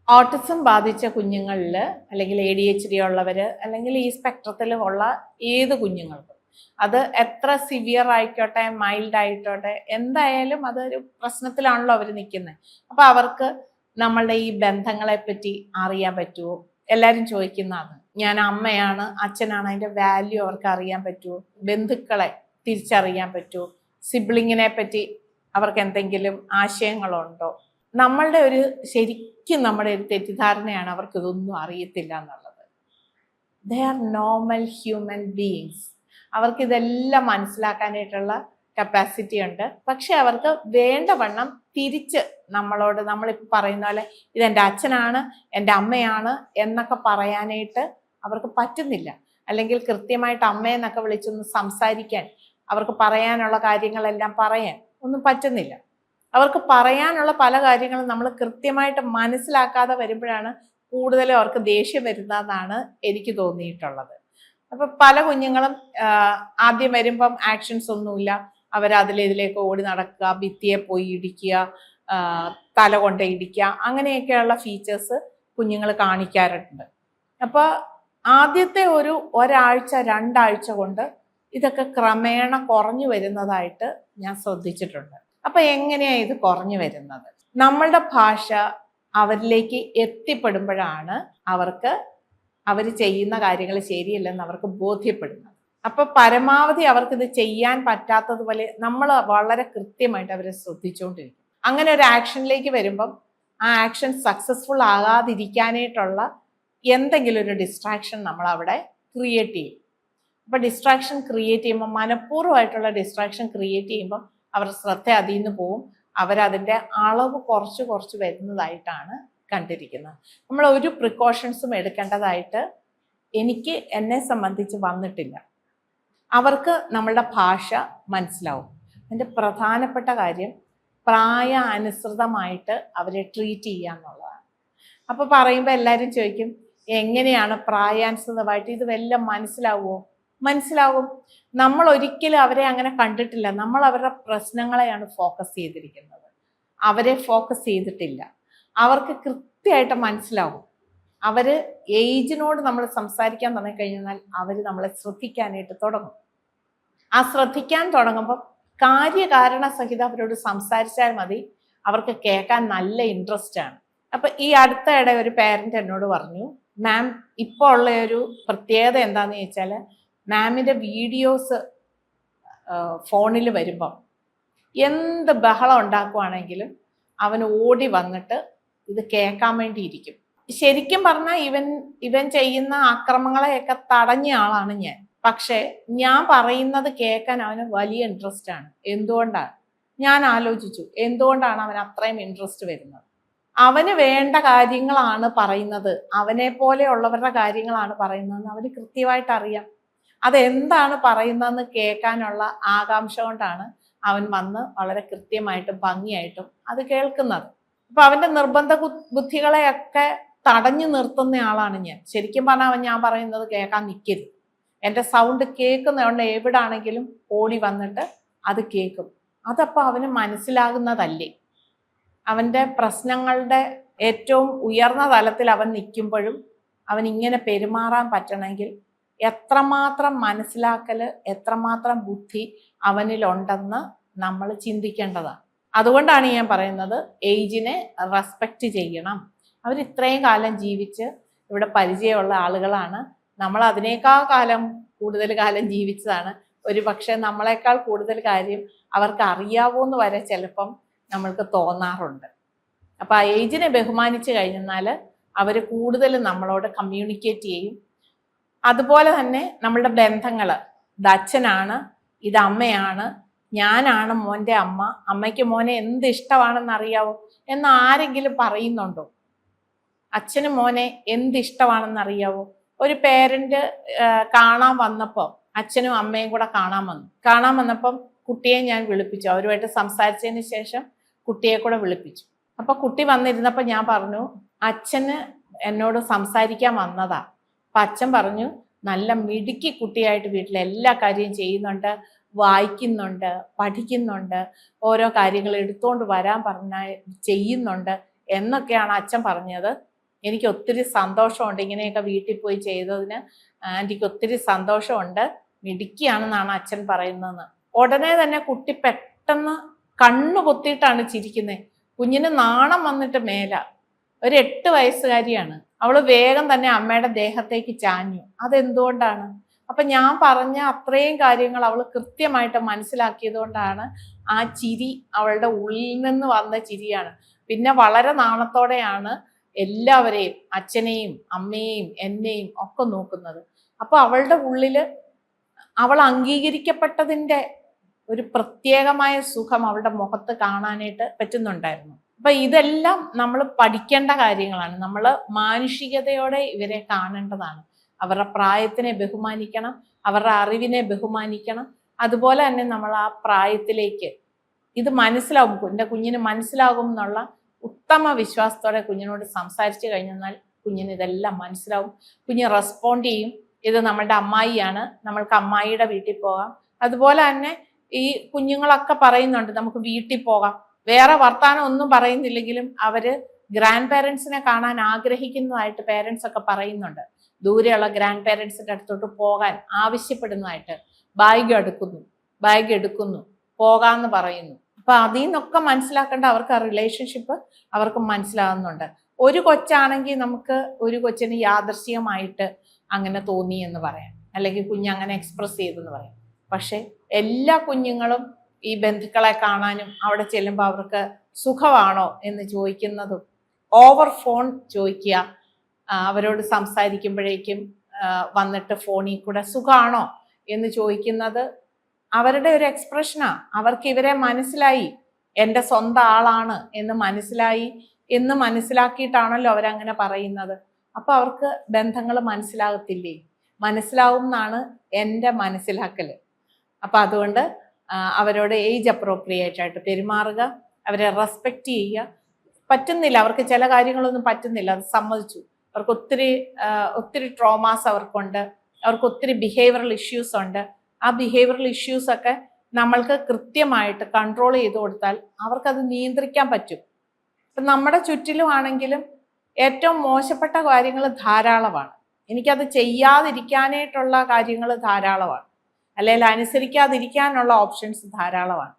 Autism ബാധിച്ച കുഞ്ഞുങ്ങളിൽ അല്ലെങ്കിൽ ADHD ഉള്ളവർ അല്ലെങ്കിൽ ഈ സ്പെക്ട്രത്തിൽ ഉള്ള ഏത് കുഞ്ഞുങ്ങൾക്കും അത് എത്ര സിവിയർ ആയിക്കോട്ടെ മൈൽഡ് ആയിക്കോട്ടെ എന്തായാലും അതൊരു പ്രശ്നത്തിലാണല്ലോ അവർ നിൽക്കുന്നത്. അപ്പൊ അവർക്ക് നമ്മളുടെ ഈ ബന്ധങ്ങളെ പറ്റി അറിയാൻ പറ്റുമോ? എല്ലാവരും ചോദിക്കുന്നതാണ്. ഞാൻ അമ്മയാണ് അച്ഛനാണ്, അതിന്റെ വാല്യൂ അവർക്ക് അറിയാൻ പറ്റുമോ? ബന്ധുക്കളെ തിരിച്ചറിയാൻ പറ്റുമോ? സിബ്ലിങ്ങിനെ പറ്റി അവർക്ക് എന്തെങ്കിലും ആശയങ്ങളുണ്ടോ? നമ്മളുടെ ഒരു ശരിക്കും നമ്മുടെ ഒരു തെറ്റിദ്ധാരണയാണ് അവർക്ക് ഇതൊന്നും അറിയത്തില്ല എന്നുള്ളത്. They are normal human beings. അവർക്ക് ഇതെല്ലാം മനസ്സിലാക്കാനായിട്ടുള്ള കപ്പാസിറ്റി ഉണ്ട്. പക്ഷെ അവർക്ക് വേണ്ടവണ്ണം തിരിച്ച് നമ്മളോട് നമ്മളിപ്പോൾ പറയുന്ന പോലെ ഇതെൻ്റെ അച്ഛനാണ്, എൻ്റെ അമ്മയാണ് എന്നൊക്കെ പറയാനായിട്ട് അവർക്ക് പറ്റുന്നില്ല. അല്ലെങ്കിൽ കൃത്യമായിട്ട് അമ്മയെന്നൊക്കെ വിളിച്ചൊന്ന് സംസാരിക്കാൻ, അവർക്ക് പറയാനുള്ള കാര്യങ്ങളെല്ലാം പറയാൻ ഒന്നും പറ്റുന്നില്ല. അവർക്ക് പറയാനുള്ള പല കാര്യങ്ങളും നമ്മൾ കൃത്യമായിട്ട് മനസ്സിലാക്കാതെ വരുമ്പോഴാണ് കൂടുതലും അവർക്ക് ദേഷ്യം വരുന്നതെന്നാണ് എനിക്ക് തോന്നിയിട്ടുള്ളത്. അപ്പൊ പല കുഞ്ഞുങ്ങളും ആദ്യം വരുമ്പം ആക്ഷൻസ് ഒന്നുമില്ല, അവരതിലേക്ക് ഓടി നടക്കുക, ഭിത്തിയെ പോയി ഇടിക്കുക, തല കൊണ്ട് ഇടിക്കുക, അങ്ങനെയൊക്കെയുള്ള ഫീച്ചേഴ്സ് കുഞ്ഞുങ്ങൾ കാണിക്കാറുണ്ട്. അപ്പൊ ആദ്യത്തെ ഒരാഴ്ച 2 ആഴ്ച കൊണ്ട് ഇതൊക്കെ ക്രമേണ കുറഞ്ഞു വരുന്നതായിട്ട് ഞാൻ ശ്രദ്ധിച്ചിട്ടുണ്ട്. അപ്പൊ എങ്ങനെയാ ഇത് കുറഞ്ഞു വരുന്നത്? നമ്മളുടെ ഭാഷ അവരിലേക്ക് എത്തിപ്പെടുമ്പോഴാണ് അവർ ചെയ്യുന്ന കാര്യങ്ങൾ ശരിയല്ലെന്ന് അവർക്ക് ബോധ്യപ്പെടുന്നത്. അപ്പൊ പരമാവധി അവർക്കിത് ചെയ്യാൻ പറ്റാത്തതുപോലെ നമ്മൾ വളരെ കൃത്യമായിട്ട് അവരെ ശ്രദ്ധിച്ചുകൊണ്ടിരിക്കും. അങ്ങനെ ഒരു ആക്ഷനിലേക്ക് വരുമ്പം ആ ആക്ഷൻ സക്സസ്ഫുൾ ആകാതിരിക്കാനായിട്ടുള്ള എന്തെങ്കിലും ഒരു ഡിസ്ട്രാക്ഷൻ നമ്മൾ അവിടെ ക്രിയേറ്റ് ചെയ്യും. അപ്പൊ ഡിസ്ട്രാക്ഷൻ ക്രിയേറ്റ് ചെയ്യുമ്പോൾ, മനഃപൂർവ്വമായിട്ടുള്ള ഡിസ്ട്രാക്ഷൻ ക്രിയേറ്റ് ചെയ്യുമ്പോൾ അവരുടെ ശ്രദ്ധ അതിൽ നിന്ന് പോവും. അവരതിൻ്റെ അളവ് കുറച്ച് വരുന്നതായിട്ടാണ് കണ്ടിരിക്കുന്നത്. നമ്മൾ ഒരു പ്രിക്കോഷൻസും എടുക്കേണ്ടതായിട്ട് എന്നെ സംബന്ധിച്ച് വന്നിട്ടില്ല. അവർക്ക് നമ്മളുടെ ഭാഷ മനസ്സിലാവും. അതിൻ്റെ പ്രധാനപ്പെട്ട കാര്യം പ്രായ അനുസൃതമായിട്ട് അവരെ ട്രീറ്റ് ചെയ്യുക എന്നുള്ളതാണ്. അപ്പോൾ പറയുമ്പോൾ എല്ലാവരും ചോദിക്കും, എങ്ങനെയാണ് പ്രായാനുസൃതമായിട്ട് ഇത് വല്ലതും മനസ്സിലാവുമോ? മനസ്സിലാവും. നമ്മൾ ഒരിക്കലും അവരെ അങ്ങനെ കണ്ടിട്ടില്ല. നമ്മൾ അവരുടെ പ്രശ്നങ്ങളെയാണ് ഫോക്കസ് ചെയ്തിരിക്കുന്നത്, അവരെ ഫോക്കസ് ചെയ്തിട്ടില്ല. അവർക്ക് കൃത്യമായിട്ട് മനസ്സിലാവും. അവര് ഏജിനോട് നമ്മൾ സംസാരിക്കാൻ തുടങ്ങിക്കഴിഞ്ഞാൽ അവർ നമ്മളെ ശ്രദ്ധിക്കാനായിട്ട് തുടങ്ങും. ആ ശ്രദ്ധിക്കാൻ തുടങ്ങുമ്പോൾ കാര്യകാരണ സഹിതം അവരോട് സംസാരിച്ചാൽ മതി, അവർക്ക് കേൾക്കാൻ നല്ല ഇൻട്രസ്റ്റ് ആണ്. അപ്പൊ ഈ അടുത്തയിടെ ഒരു പേരന്റ് എന്നോട് പറഞ്ഞു, മാം ഇപ്പോൾ ഉള്ള ഒരു പ്രത്യേകത എന്താന്ന് ചോദിച്ചാൽ, മാമിൻ്റെ വീഡിയോസ് ഫോണിൽ വരുമ്പം എന്ത് ബഹളം ഉണ്ടാക്കുവാണെങ്കിലും അവൻ ഓടി വന്നിട്ട് ഇത് കേൾക്കാൻ വേണ്ടി ഇരിക്കും. ശരിക്കും പറഞ്ഞാൽ ഇവൻ ചെയ്യുന്ന ആക്രമങ്ങളെയൊക്കെ തടഞ്ഞ ആളാണ് ഞാൻ. പക്ഷെ ഞാൻ പറയുന്നത് കേൾക്കാൻ അവന് വലിയ ഇൻട്രസ്റ്റ് ആണ്. എന്തുകൊണ്ടാണ്? ഞാൻ ആലോചിച്ചു, എന്തുകൊണ്ടാണ് അവൻ അത്രയും ഇൻട്രസ്റ്റ് വരുന്നത്? അവന് വേണ്ട കാര്യങ്ങളാണ് പറയുന്നത്, അവനെ പോലെയുള്ളവരുടെ കാര്യങ്ങളാണ് പറയുന്നതെന്ന് അവന് കൃത്യമായിട്ട് അറിയാം. അതെന്താണ് പറയുന്നതെന്ന് കേൾക്കാനുള്ള ആകാംക്ഷ കൊണ്ടാണ് അവൻ വന്ന് വളരെ കൃത്യമായിട്ടും ഭംഗിയായിട്ടും അത് കേൾക്കുന്നത്. അപ്പൊ അവന്റെ നിർബന്ധ ബുദ്ധികളെയൊക്കെ തടഞ്ഞു നിർത്തുന്ന ആളാണ് ഞാൻ. ശരിക്കും പറഞ്ഞാൽ ഞാൻ പറയുന്നത് കേൾക്കാൻ നിൽക്കരുത്. എൻ്റെ സൗണ്ട് കേൾക്കുന്നതുകൊണ്ട് എവിടാണെങ്കിലും ഓടി വന്നിട്ട് അത് കേൾക്കും. അതപ്പോൾ അവന് മനസ്സിലാകുന്നതല്ലേ? അവൻ്റെ പ്രശ്നങ്ങളുടെ ഏറ്റവും ഉയർന്ന തലത്തിൽ അവൻ നിൽക്കുമ്പോഴും അവൻ ഇങ്ങനെ പെരുമാറാൻ പറ്റണമെങ്കിൽ എത്രമാത്രം മനസ്സിലാക്കല്, എത്രമാത്രം ബുദ്ധി അവനിലുണ്ടെന്ന് നമ്മൾ ചിന്തിക്കേണ്ടതാണ്. അതുകൊണ്ടാണ് ഞാൻ പറയുന്നത്, ഏജിനെ റെസ്പെക്റ്റ് ചെയ്യണം. അവർ ഇത്രയും കാലം ജീവിച്ച് ഇവിടെ പരിചയമുള്ള ആളുകളാണ്. നമ്മൾ അതിനേക്കാൾ കൂടുതൽ കാലം ജീവിച്ചതാണ്. ഒരു പക്ഷേ നമ്മളെക്കാൾ കൂടുതൽ കാര്യം അവർക്ക് അറിയാവോന്ന് വരെ ചിലപ്പം നമ്മൾക്ക് തോന്നാറുണ്ട്. അപ്പം ആ ഏജിനെ ബഹുമാനിച്ച് കഴിഞ്ഞാൽ അവർ കൂടുതൽ നമ്മളോട് കമ്മ്യൂണിക്കേറ്റ് ചെയ്യും. അതുപോലെ തന്നെ നമ്മളുടെ ബന്ധങ്ങൾ, ഇത് അച്ഛനാണ്, ഇത് അമ്മയാണ്, ഞാനാണ് മോൻ്റെ അമ്മ, അമ്മയ്ക്ക് മോനെ എന്ത് ഇഷ്ടമാണെന്ന് അറിയാവോ എന്ന് ആരെങ്കിലും പറയുന്നുണ്ടോ? അച്ഛന് മോനെ എന്ത് ഇഷ്ടമാണെന്ന് അറിയാവോ? ഒരു പേരന്റ് കാണാൻ വന്നപ്പോൾ അച്ഛനും അമ്മയും കൂടെ കാണാൻ വന്നപ്പം കുട്ടിയെ ഞാൻ വിളിപ്പിച്ചു. അവരുമായിട്ട് സംസാരിച്ചതിന് ശേഷം കുട്ടിയെ കൂടെ വിളിപ്പിച്ചു. അപ്പൊ കുട്ടി വന്നിരുന്നപ്പോൾ ഞാൻ പറഞ്ഞു, അച്ഛന് എന്നോട് സംസാരിക്കാൻ വന്നതാ. അപ്പൊ അച്ഛൻ പറഞ്ഞു, നല്ല മിടുക്കി കുട്ടിയായിട്ട് വീട്ടിൽ എല്ലാ കാര്യവും ചെയ്യുന്നുണ്ട്, വായിക്കുന്നുണ്ട്, പഠിക്കുന്നുണ്ട്, ഓരോ കാര്യങ്ങൾ എടുത്തുകൊണ്ട് വരാൻ പറഞ്ഞാൽ ചെയ്യുന്നുണ്ട് എന്നൊക്കെയാണ് അച്ഛൻ പറഞ്ഞത്. എനിക്ക് ഒത്തിരി സന്തോഷമുണ്ട് ഇങ്ങനെയൊക്കെ വീട്ടിൽ പോയി ചെയ്തതിന്. ആൻറ്റിക്ക് ഒത്തിരി സന്തോഷമുണ്ട്, മിടുക്കിയാണെന്നാണ് അച്ഛൻ പറയുന്നതെന്ന്. ഉടനെ തന്നെ കുട്ടി പെട്ടെന്ന് കണ്ണു പൊത്തിയിട്ടാണ് ചിരിക്കുന്നത്. കുഞ്ഞിന് നാണം വന്നിട്ട് മേല. ഒരു 8 വയസ്സുകാരിയാണ്. അവള് വേഗം തന്നെ അമ്മയുടെ ദേഹത്തേക്ക് ചാഞ്ഞു. അതെന്തുകൊണ്ടാണ്? അപ്പൊ ഞാൻ പറഞ്ഞ അത്രയും കാര്യങ്ങൾ അവൾ കൃത്യമായിട്ട് മനസ്സിലാക്കിയത് കൊണ്ടാണ് ആ ചിരി അവളുടെ ഉള്ളിൽ നിന്ന് വന്ന ചിരിയാണ്. പിന്നെ വളരെ നാണത്തോടെയാണ് എല്ലാവരെയും, അച്ഛനെയും അമ്മയെയും എന്നെയും ഒക്കെ നോക്കുന്നത്. അപ്പൊ അവളുടെ ഉള്ളില് അവൾ അംഗീകരിക്കപ്പെട്ടതിൻ്റെ ഒരു പ്രത്യേകമായ സുഖം അവളുടെ മുഖത്ത് കാണാനായിട്ട് പറ്റുന്നുണ്ടായിരുന്നു. അപ്പൊ ഇതെല്ലാം നമ്മൾ പഠിക്കേണ്ട കാര്യങ്ങളാണ്. നമ്മൾ മാനുഷികതയോടെ ഇവരെ കാണേണ്ടതാണ്. അവരുടെ പ്രായത്തിനെ ബഹുമാനിക്കണം, അവരുടെ അറിവിനെ ബഹുമാനിക്കണം. അതുപോലെ തന്നെ നമ്മൾ ആ പ്രായത്തിലേക്ക് ഇത് മനസ്സിലാവും, എൻ്റെ കുഞ്ഞിന് മനസ്സിലാകും എന്നുള്ള ഉത്തമ വിശ്വാസത്തോടെ കുഞ്ഞിനോട് സംസാരിച്ചു കഴിഞ്ഞാൽ കുഞ്ഞിന് ഇതെല്ലാം മനസ്സിലാവും. കുഞ്ഞ് റെസ്പോണ്ട് ചെയ്യും. ഇത് നമ്മളുടെ അമ്മായിയാണ്, നമ്മൾക്ക് അമ്മായിയുടെ വീട്ടിൽ പോകാം. അതുപോലെ തന്നെ ഈ കുഞ്ഞുങ്ങളൊക്കെ പറയുന്നുണ്ട് നമുക്ക് വീട്ടിൽ പോകാം. വേറെ വർത്താനം ഒന്നും പറയുന്നില്ലെങ്കിലും അവര് ഗ്രാൻഡ് പേരൻസിനെ കാണാൻ ആഗ്രഹിക്കുന്നതായിട്ട് പേരൻസ് ഒക്കെ പറയുന്നുണ്ട്. ദൂരെയുള്ള ഗ്രാൻഡ് പേരൻസിന്റെ അടുത്തോട്ട് പോകാൻ ആവശ്യപ്പെടുന്നതായിട്ട് ബാഗ് എടുക്കുന്നു പോകാന്ന് പറയുന്നു. അപ്പൊ അതിൽ നിന്നൊക്കെ മനസ്സിലാക്കേണ്ട അവർക്ക് ആ റിലേഷൻഷിപ്പ് അവർക്ക് മനസ്സിലാകുന്നുണ്ട്. ഒരു കൊച്ചാണെങ്കിൽ നമുക്ക് ഒരു കൊച്ചിന് യാദൃശ്ചികമായിട്ട് അങ്ങനെ തോന്നി എന്ന് പറയാം, അല്ലെങ്കിൽ കുഞ്ഞ് അങ്ങനെ എക്സ്പ്രസ് ചെയ്തെന്ന് പറയാം. പക്ഷെ എല്ലാ കുഞ്ഞുങ്ങളും ഈ ബന്ധുക്കളെ കാണാനും അവിടെ ചെല്ലുമ്പോൾ അവർക്ക് സുഖമാണോ എന്ന് ചോദിക്കുന്നതും, ഓവർ ഫോൺ ചോദിക്കുക, അവരോട് സംസാരിക്കുമ്പോഴേക്കും വന്നിട്ട് ഫോണിൽ കൂടെ സുഖമാണോ എന്ന് ചോദിക്കുന്നത് അവരുടെ ഒരു എക്സ്പ്രഷനാ. അവർക്ക് ഇവരെ മനസ്സിലായി, എൻ്റെ സ്വന്തം ആളാണ് എന്ന് മനസ്സിലാക്കിയിട്ടാണല്ലോ അവരങ്ങനെ പറയുന്നത്. അപ്പൊ അവർക്ക് ബന്ധങ്ങൾ മനസ്സിലാകത്തില്ലേ? മനസ്സിലാവും എന്നാണ് എൻ്റെ മനസ്സിലാക്കല്. അപ്പൊ അതുകൊണ്ട് അവരോട് ഏജ് അപ്രോപ്രിയേറ്റ് ആയിട്ട് പെരുമാറുക, അവരെ റെസ്പെക്റ്റ് ചെയ്യുക. പറ്റുന്നില്ല, അവർക്ക് ചില കാര്യങ്ങളൊന്നും പറ്റുന്നില്ല, അത് സമ്മതിച്ചു. അവർക്ക് ഒത്തിരി ട്രോമാസ് അവർക്കുണ്ട്, അവർക്ക് ഒത്തിരി ബിഹേവിയറൽ ഇഷ്യൂസ് ഉണ്ട്. ആ ബിഹേവിയറൽ ഇഷ്യൂസ് ഒക്കെ നമ്മൾക്ക് കൃത്യമായിട്ട് കൺട്രോൾ ചെയ്ത് കൊടുത്താൽ അവർക്കത് നിയന്ത്രിക്കാൻ പറ്റും. ഇപ്പം നമ്മുടെ ചുറ്റിലും ആണെങ്കിലും ഏറ്റവും മോശപ്പെട്ട കാര്യങ്ങൾ ധാരാളമാണ്. എനിക്കത് ചെയ്യാതിരിക്കാനായിട്ടുള്ള കാര്യങ്ങൾ ധാരാളമാണ്, അല്ലെങ്കിൽ അനുസരിക്കാതിരിക്കാനുള്ള ഓപ്ഷൻസ് ധാരാളമാണ്.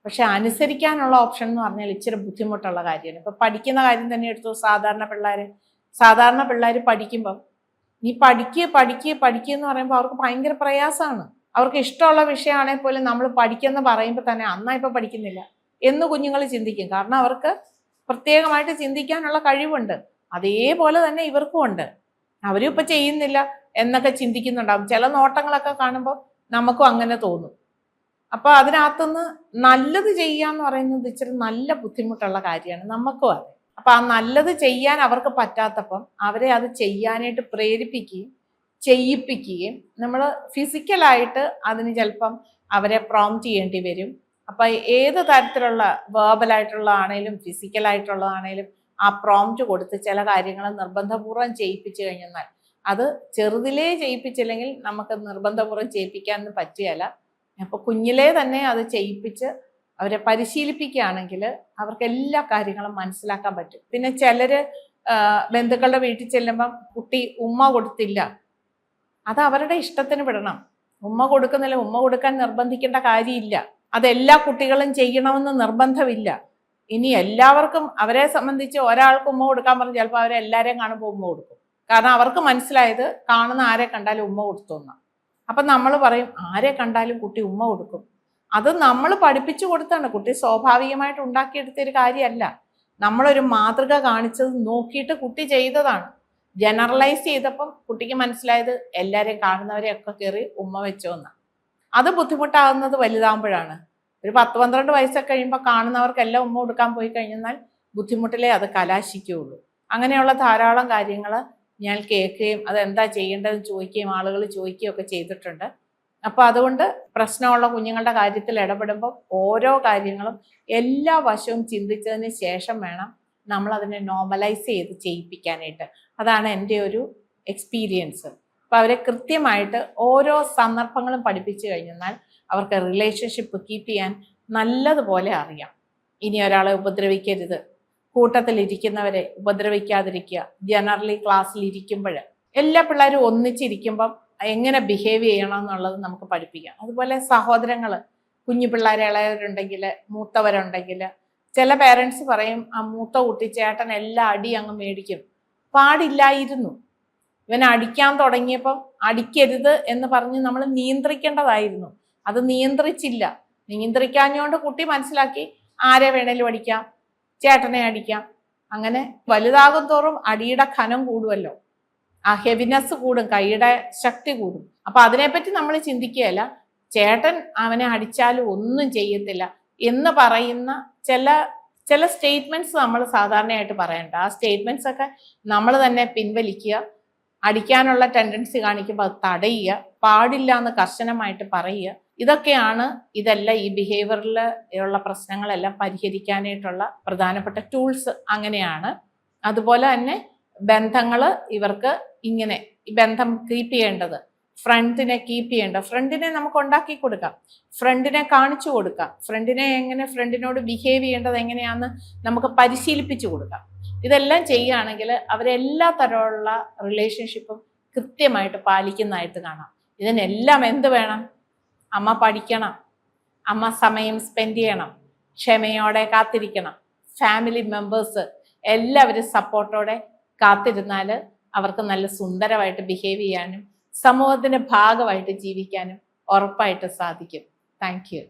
പക്ഷെ അനുസരിക്കാനുള്ള ഓപ്ഷൻ എന്ന് പറഞ്ഞാൽ ഇച്ചിരി ബുദ്ധിമുട്ടുള്ള കാര്യമാണ്. ഇപ്പൊ പഠിക്കുന്ന കാര്യം തന്നെ എടുത്തു. സാധാരണ പിള്ളേർ പഠിക്കുമ്പം നീ പഠിക്കുക എന്ന് പറയുമ്പോൾ അവർക്ക് ഭയങ്കര പ്രയാസമാണ്. അവർക്ക് ഇഷ്ടമുള്ള വിഷയമാണെങ്കിൽ പോലും നമ്മൾ പഠിക്കുമെന്ന് പറയുമ്പോൾ തന്നെ അന്നാ ഇപ്പൊ പഠിക്കുന്നില്ല എന്ന് കുഞ്ഞുങ്ങൾ ചിന്തിക്കും. കാരണം അവർക്ക് പ്രത്യേകമായിട്ട് ചിന്തിക്കാനുള്ള കഴിവുണ്ട്. അതേപോലെ തന്നെ ഇവർക്കും ഉണ്ട്. അവരും ഇപ്പൊ ചെയ്യുന്നില്ല എന്നൊക്കെ ചിന്തിക്കുന്നുണ്ടാവും. ചില നോട്ടങ്ങളൊക്കെ കാണുമ്പോൾ നമുക്കും അങ്ങനെ തോന്നും. അപ്പൊ അതിനകത്തുനിന്ന് നല്ലത് ചെയ്യാന്ന് പറയുന്നത് ഇച്ചിരി നല്ല ബുദ്ധിമുട്ടുള്ള കാര്യമാണ് നമുക്കും. അതെ. അപ്പൊ ആ നല്ലത് ചെയ്യാൻ അവർക്ക് പറ്റാത്തപ്പം അവരെ അത് ചെയ്യാനായിട്ട് പ്രേരിപ്പിക്കുകയും ചെയ്യിപ്പിക്കുകയും നമ്മൾ ഫിസിക്കലായിട്ട് അതിന് ചിലപ്പം അവരെ പ്രോംപ്റ്റ് ചെയ്യേണ്ടി വരും. അപ്പൊ ഏത് തരത്തിലുള്ള വേർബലായിട്ടുള്ളതാണേലും ഫിസിക്കലായിട്ടുള്ളതാണേലും ആ പ്രോംപ്റ്റ് കൊടുത്ത് ചില കാര്യങ്ങൾ നിർബന്ധപൂർവ്വം ചെയ്യിപ്പിച്ചു കഴിഞ്ഞാൽ, അത് ചെറുതിലേ ചെയ്യിപ്പിച്ചില്ലെങ്കിൽ നമുക്ക് നിർബന്ധപൂർവ്വം ചെയ്യിപ്പിക്കാനൊന്നും പറ്റുകയില്ല. അപ്പൊ കുഞ്ഞിലേ തന്നെ അത് ചെയ്യിപ്പിച്ച് അവരെ പരിശീലിപ്പിക്കുകയാണെങ്കിൽ അവർക്ക് എല്ലാ കാര്യങ്ങളും മനസ്സിലാക്കാൻ പറ്റും. പിന്നെ ചിലര് ബന്ധുക്കളുടെ വീട്ടിൽ ചെല്ലുമ്പം കുട്ടി ഉമ്മ കൊടുത്തില്ല, അത് അവരുടെ ഇഷ്ടത്തിന് വിടണം. ഉമ്മ കൊടുക്കുന്നില്ല, ഉമ്മ കൊടുക്കാൻ നിർബന്ധിക്കേണ്ട കാര്യമില്ല. അതെല്ലാ കുട്ടികളും ചെയ്യണമെന്ന് നിർബന്ധമില്ല. ഇനി എല്ലാവർക്കും അവരെ സംബന്ധിച്ച് ഒരാൾക്ക് ഉമ്മ കൊടുക്കാൻ പറഞ്ഞ് ചിലപ്പോൾ അവരെല്ലാവരെയും കാണുമ്പോൾ ഉമ്മ കൊടുക്കും. കാരണം അവർക്ക് മനസ്സിലായത് കാണുന്ന ആരെ കണ്ടാലും ഉമ്മ കൊടുത്തോന്ന. അപ്പൊ നമ്മൾ പറയും ആരെ കണ്ടാലും കുട്ടി ഉമ്മ കൊടുക്കും. അത് നമ്മൾ പഠിപ്പിച്ചു കൊടുത്താണ്. കുട്ടി സ്വാഭാവികമായിട്ട് ഉണ്ടാക്കിയെടുത്തൊരു കാര്യമല്ല. നമ്മളൊരു മാതൃക കാണിച്ചത് നോക്കിയിട്ട് കുട്ടി ചെയ്തതാണ്. ജനറലൈസ് ചെയ്തപ്പം കുട്ടിക്ക് മനസ്സിലായത് എല്ലാവരെയും കാണുന്നവരെയൊക്കെ കയറി ഉമ്മ വെച്ചോന്ന. അത് ബുദ്ധിമുട്ടാകുന്നത് വലുതാകുമ്പോഴാണ്. ഒരു 10-12 വയസ്സൊക്കെ കഴിയുമ്പോൾ കാണുന്നവർക്കെല്ലാം ഉമ്മ കൊടുക്കാൻ പോയി കഴിഞ്ഞാൽ ബുദ്ധിമുട്ടിലേ അത് കലാശിക്കുകയുള്ളൂ. അങ്ങനെയുള്ള ധാരാളം കാര്യങ്ങൾ ഞാൻ കേൾക്കുകയും അതെന്താ ചെയ്യേണ്ടതെന്ന് ചോദിക്കുകയും ആളുകൾ ചോദിക്കുകയും ഒക്കെ ചെയ്തിട്ടുണ്ട്. അപ്പോൾ അതുകൊണ്ട് പ്രശ്നമുള്ള കുഞ്ഞുങ്ങളുടെ കാര്യത്തിൽ ഇടപെടുമ്പോൾ ഓരോ കാര്യങ്ങളും എല്ലാ വശവും ചിന്തിച്ചതിന് ശേഷം വേണം നമ്മൾ അതിനെ നോർമലൈസ് ചെയ്ത് ചെയ്യിപ്പിക്കാനായിട്ട്. അതാണ് എൻ്റെ ഒരു എക്സ്പീരിയൻസ്. അപ്പോൾ അവരെ കൃത്യമായിട്ട് ഓരോ സന്ദർഭങ്ങളും പഠിപ്പിച്ചു കഴിഞ്ഞാൽ അവർക്ക് റിലേഷൻഷിപ്പ് കീപ്പ് ചെയ്യാൻ നല്ലതുപോലെ അറിയാം. ഇനി ഒരാളെ ഉപദ്രവിക്കരുത്, കൂട്ടത്തിലിരിക്കുന്നവരെ ഉപദ്രവിക്കാതിരിക്കുക. ജനറലി ക്ലാസ്സിൽ ഇരിക്കുമ്പോൾ എല്ലാ പിള്ളേരും ഒന്നിച്ചിരിക്കുമ്പം എങ്ങനെ ബിഹേവ് ചെയ്യണം എന്നുള്ളത് നമുക്ക് പഠിപ്പിക്കാം. അതുപോലെ സഹോദരങ്ങൾ, കുഞ്ഞു പിള്ളേരെ ഇളയവരുണ്ടെങ്കിൽ, മൂത്തവരുണ്ടെങ്കിൽ, ചില പേരൻസ് പറയും ആ മൂത്ത കുട്ടി ചേട്ടൻ എല്ലാ അടി അങ്ങ് മേടിക്കും. പാടില്ലായിരുന്നു. ഇവൻ അടിക്കാൻ തുടങ്ങിയപ്പം അടിക്കരുത് എന്ന് പറഞ്ഞ് നമ്മൾ നിയന്ത്രിക്കേണ്ടതായിരുന്നു. അത് നിയന്ത്രിച്ചില്ല. നിയന്ത്രിക്കാഞ്ഞോണ്ട് കുട്ടി മനസ്സിലാക്കി ആരെ വേണേലും അടിക്കാം, ചേട്ടനെ അടിക്കാം. അങ്ങനെ വലുതാകും തോറും അടിയുടെ ഖനം കൂടുമല്ലോ, ആ ഹെവിനെസ് കൂടും, കൈയുടെ ശക്തി കൂടും. അപ്പൊ അതിനെപ്പറ്റി നമ്മൾ ചിന്തിക്കുകയല്ല. ചേട്ടൻ അവനെ അടിച്ചാലും ഒന്നും ചെയ്യത്തില്ല എന്ന് പറയുന്ന ചില സ്റ്റേറ്റ്മെന്റ്സ് നമ്മൾ സാധാരണയായിട്ട് പറയണ്ട. ആ സ്റ്റേറ്റ്മെന്റ്സ് ഒക്കെ നമ്മൾ തന്നെ പിൻവലിക്കുക. അടിക്കാനുള്ള ടെൻഡൻസി കാണിക്കുമ്പോൾ അത് തടയുക, പാടില്ല എന്ന് കർശനമായിട്ട് പറയുക. ഇതെല്ലാം ഈ ബിഹേവിയറിൽ ഉള്ള പ്രശ്നങ്ങളെല്ലാം പരിഹരിക്കാനായിട്ടുള്ള പ്രധാനപ്പെട്ട ടൂൾസ് അങ്ങനെയാണ്. അതുപോലെ തന്നെ ബന്ധങ്ങൾ ഇവർക്ക് ഇങ്ങനെ ഈ ബന്ധം കീപ്പ് ചെയ്യേണ്ടത്, ഫ്രണ്ടിനെ കീപ്പ് ചെയ്യേണ്ടത്, ഫ്രണ്ടിനെ നമുക്ക് ഉണ്ടാക്കി കൊടുക്കാം, ഫ്രണ്ടിനെ കാണിച്ചു കൊടുക്കാം, ഫ്രണ്ടിനോട് ബിഹേവ് ചെയ്യേണ്ടത് എങ്ങനെയാണെന്ന് നമുക്ക് പരിശീലിപ്പിച്ചു കൊടുക്കാം. ഇതെല്ലാം ചെയ്യുകയാണെങ്കിൽ അവരെല്ലാ തരമുള്ള റിലേഷൻഷിപ്പും കൃത്യമായിട്ട് പാലിക്കുന്നതായിട്ട് കാണാം. ഇതിനെല്ലാം എന്ത് വേണം? അമ്മ പഠിക്കണം, അമ്മ സമയം സ്പെൻഡ് ചെയ്യണം, ക്ഷമയോടെ കാത്തിരിക്കണം, ഫാമിലി മെമ്പേഴ്സ് എല്ലാവരും സപ്പോർട്ടോടെ കാത്തിരുന്നാൽ അവർക്ക് നല്ല സുന്ദരമായിട്ട് ബിഹേവ് ചെയ്യാനും സമൂഹത്തിന്റെ ഭാഗമായിട്ട് ജീവിക്കാനും ഉറപ്പായിട്ട് സാധിക്കും. Thank you.